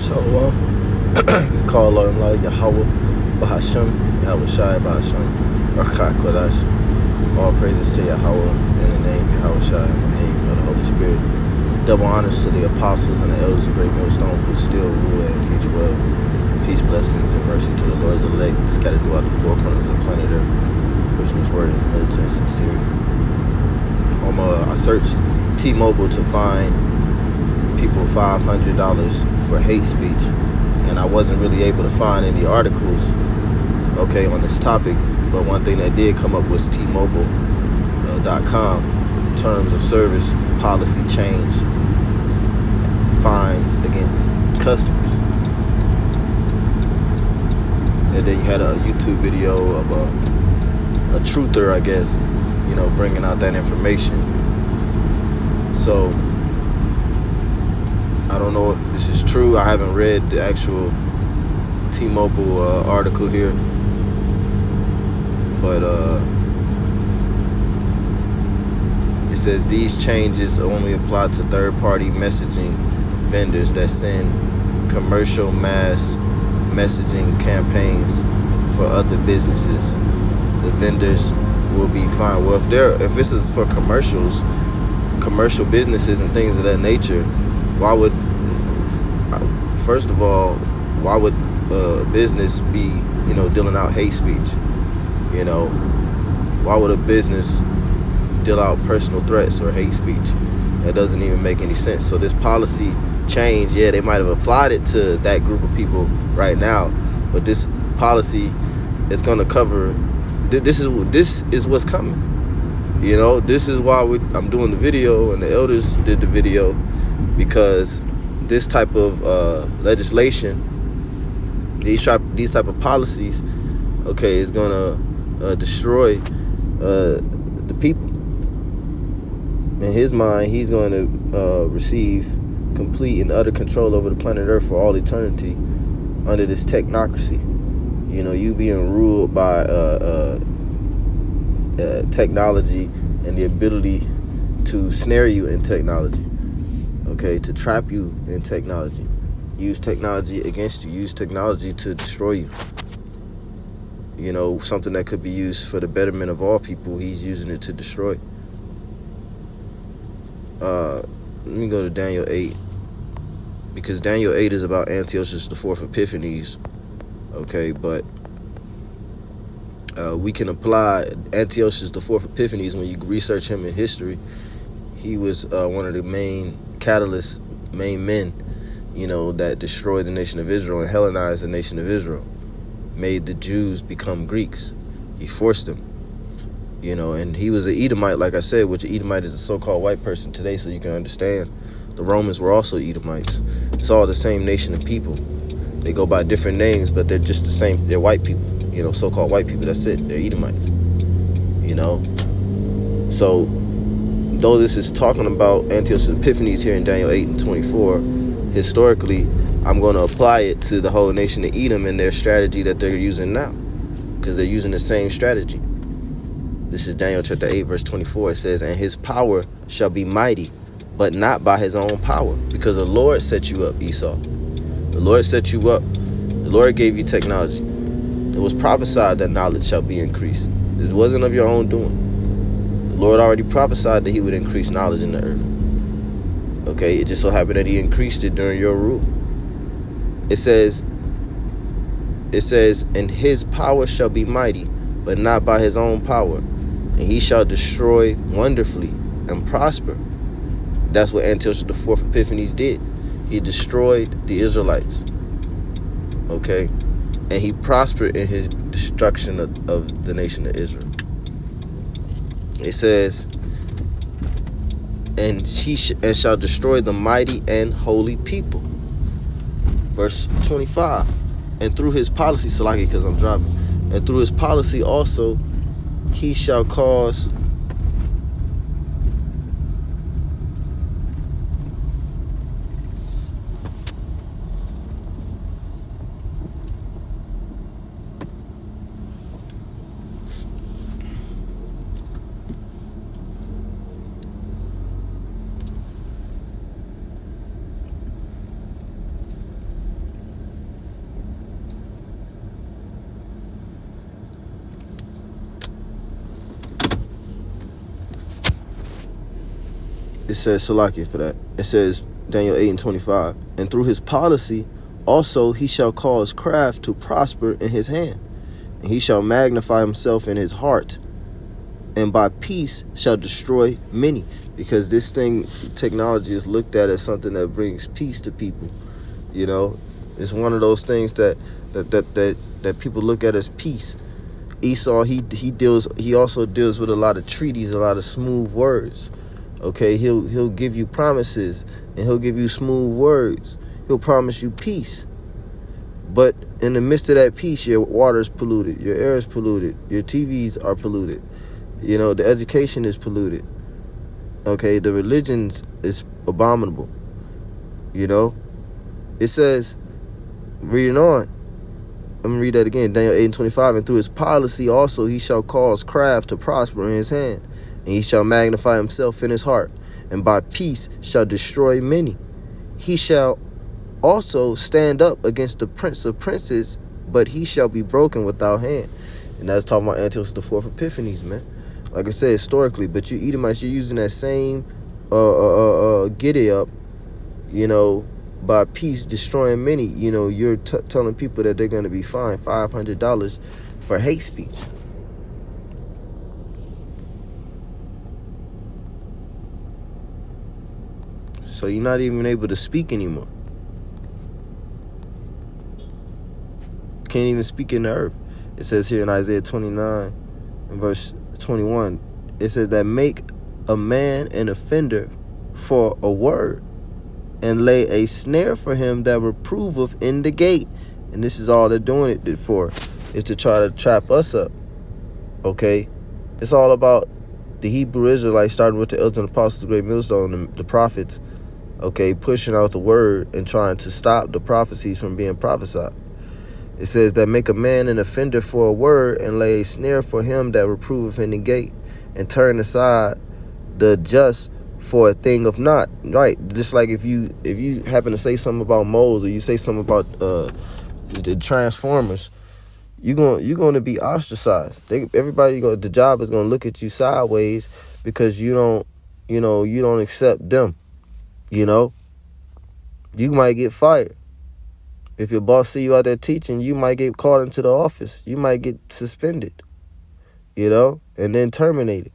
Shalom. Call on like Yahweh, Bahasham, Yahweh Shai, Bahasham, Rakha Kodash. All praises to Yahweh in the name of Yahweh Shai, in the name of the Holy Spirit. Double honors to the apostles and the elders of Great Millstone who still rule and teach well. Peace, blessings, and mercy to the Lord's elect scattered throughout the four corners of the planet Earth, pushing His word in humility and sincerity. I searched T-Mobile to find people $500 for hate speech, and I wasn't really able to find any articles on this topic, but one thing that did come up was T-Mobile.com terms of service policy change, fines against customers. And then you had a YouTube video of a truther, I guess, bringing out that information. So I don't know if this is true. I haven't read the actual T-Mobile article here, but it says these changes only apply to third-party messaging vendors that send commercial mass messaging campaigns for other businesses. The vendors will be fined. Well, if this is for commercial businesses and things of that nature, why would a business be, dealing out hate speech? Why would a business deal out personal threats or hate speech? That doesn't even make any sense. So this policy change, they might have applied it to that group of people right now, but this policy is going to cover. This is what's coming. This is why I'm doing the video, and the elders did the video, because this type of legislation, these type of policies, is gonna destroy the people. In his mind, he's going to receive complete and utter control over the planet Earth for all eternity under this technocracy. You being ruled by technology and the ability to snare you in technology. To trap you in technology. Use technology against you. Use technology to destroy you. Something that could be used for the betterment of all people, he's using it to destroy. Let me go to Daniel 8. Because Daniel 8 is about Antiochus IV Epiphanes. But we can apply Antiochus IV Epiphanes when you research him in history. He was one of the main men, that destroyed the nation of Israel and Hellenized the nation of Israel, made the Jews become Greeks. He forced them, and he was an Edomite, like I said, which an Edomite is a so-called white person today, so you can understand. The Romans were also Edomites. It's all the same nation of people. They go by different names, but they're just the same. They're white people, so-called white people. That's it. They're Edomites, So though this is talking about Antiochus Epiphanes here in Daniel 8 and 24, historically, I'm going to apply it to the whole nation of Edom and their strategy that they're using now, because they're using the same strategy. This is Daniel chapter 8, verse 24. It says, "And his power shall be mighty, but not by his own power, because the Lord set you up, Esau." The Lord set you up. The Lord gave you technology. It was prophesied that knowledge shall be increased. It wasn't of your own doing. The Lord already prophesied that he would increase knowledge in the earth. It just so happened that he increased it during your rule. It says, "And his power shall be mighty, but not by his own power. And he shall destroy wonderfully and prosper." That's what Antiochus IV Epiphanes did. He destroyed the Israelites. And he prospered in his destruction of the nation of Israel. It says, and shall destroy the mighty and holy people. Verse 25. And through his policy, Salaki, because I'm driving, and through his policy also, he shall cause It says Salakia for that. It says Daniel 8:25. And through his policy also he shall cause craft to prosper in his hand, and he shall magnify himself in his heart, and by peace shall destroy many. Because this thing, technology, is looked at as something that brings peace to people. You know, it's one of those things that people look at as peace. Esau, he also deals with a lot of treaties, a lot of smooth words. Okay, he'll give you promises, and he'll give you smooth words. He'll promise you peace. But in the midst of that peace, your water is polluted, your air is polluted, your TVs are polluted. You know, the education is polluted. Okay, the religions is abominable. You know, it says, reading on, I'm gonna read that again, Daniel 8:25. And through his policy also he shall cause craft to prosper in his hand, and he shall magnify himself in his heart, and by peace shall destroy many. He shall also stand up against the prince of princes, but he shall be broken without hand. And that's talking about Antiochus the fourth Epiphanes, man. Like I said, historically, but you Edomites, you're using that same giddy up, you know, by peace destroying many. You know, you're telling people that they're going to be fined $500 for hate speech. So you're not even able to speak anymore. Can't even speak in the earth. It says here in Isaiah 29 and verse 21, it says that make a man an offender for a word, and lay a snare for him that reproveth in the gate. And this is all they're doing it for, is to try to trap us up. Okay? It's all about the Hebrew Israelites, starting with the elders and apostles, the great millstone, the prophets, okay, pushing out the word and trying to stop the prophecies from being prophesied. It says that make a man an offender for a word, and lay a snare for him that reproveth in the gate, and turn aside the just for a thing of naught. Right? Just like if you happen to say something about moles, or you say something about the Transformers, you're going to be ostracized. The job is going to look at you sideways because you don't accept them. You know, you might get fired. If your boss see you out there teaching, you might get called into the office. You might get suspended, you know, and then terminated.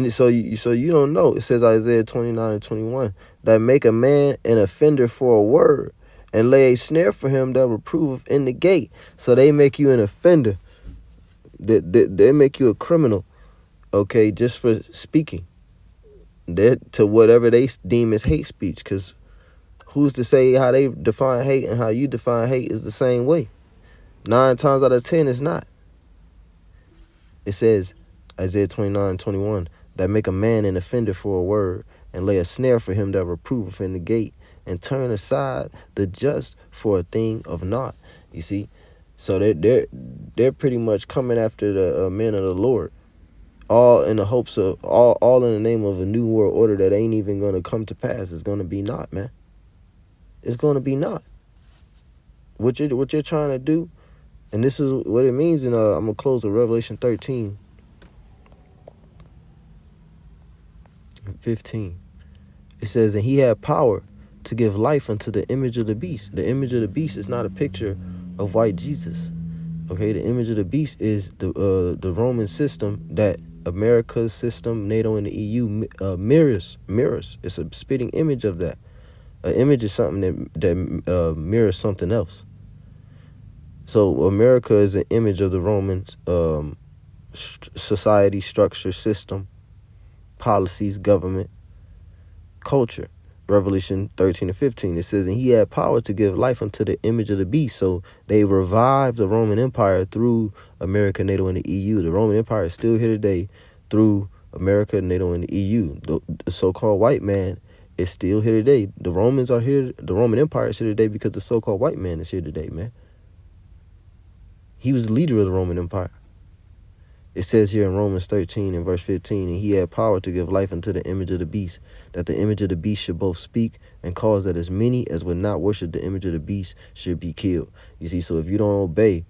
So you don't know. It says Isaiah 29:21 that make a man an offender for a word, and lay a snare for him that reproveth in the gate. So they make you an offender. They make you a criminal, okay, just for speaking. To whatever they deem as hate speech, because who's to say how they define hate and how you define hate is the same way? 9 times out of 10, it's not. It says, Isaiah 29:21, that make a man an offender for a word, and lay a snare for him that reproveth in the gate, and turn aside the just for a thing of naught. You see? So they're pretty much coming after the men of the Lord, all in the hopes of, all in the name of a new world order that ain't even going to come to pass. It's going to be naught, man. It's going to be not. What you're trying to do, and this is what it means. And I'm gonna close with Revelation 13:15. It says, and he had power to give life unto the image of the beast. The image of the beast is not a picture of white Jesus. Okay, the image of the beast is the Roman system that America's system, NATO, and the EU mirrors. It's a spitting image of that. An image is something that mirrors something else. So America is an image of the Roman society, structure, system, policies, government, culture. Revelation 13:15. It says, and he had power to give life unto the image of the beast. So they revived the Roman Empire through America, NATO, and the EU. The Roman Empire is still here today through America, NATO, and the EU. The so-called white man is still here today. The Romans are here. The Roman Empire is here today because the so-called white man is here today, man. He was the leader of the Roman Empire. It says here in Romans 13 and verse 15, and he had power to give life unto the image of the beast, that the image of the beast should both speak and cause that as many as would not worship the image of the beast should be killed. You see, so if you don't obey,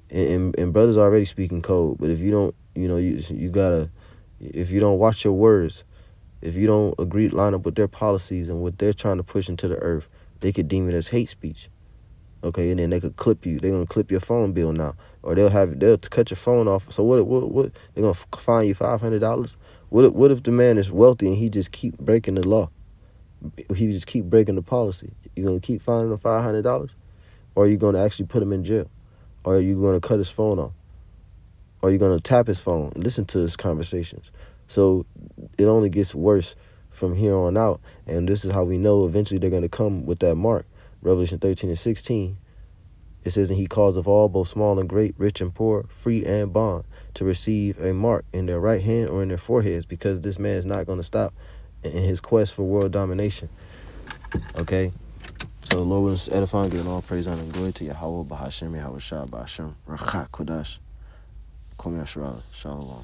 and brothers are already speaking code, but if you don't, you gotta, If you don't watch your words, if you don't agree, line up with their policies and what they're trying to push into the earth, they could deem it as hate speech. Okay, and then they could clip you. They're gonna clip your phone bill now, or they'll cut your phone off. So what they're gonna fine you $500? What if the man is wealthy and he just keep breaking the law? He just keep breaking the policy. You gonna keep fining him $500, or are you gonna actually put him in jail, or are you gonna cut his phone off, or are you gonna tap his phone and listen to his conversations? So it only gets worse from here on out, and this is how we know eventually they're gonna come with that mark. Revelation 13:16. It says, and he calls of all, both small and great, rich and poor, free and bond, to receive a mark in their right hand or in their foreheads, because this man is not going to stop in his quest for world domination. Okay? So the Lord was edifying, giving all praise, honor, and glory to Yahweh, Bahashem, Yahweh Shah, Bahashem, Rachak, Kodash, Kom Yashra, Shalom.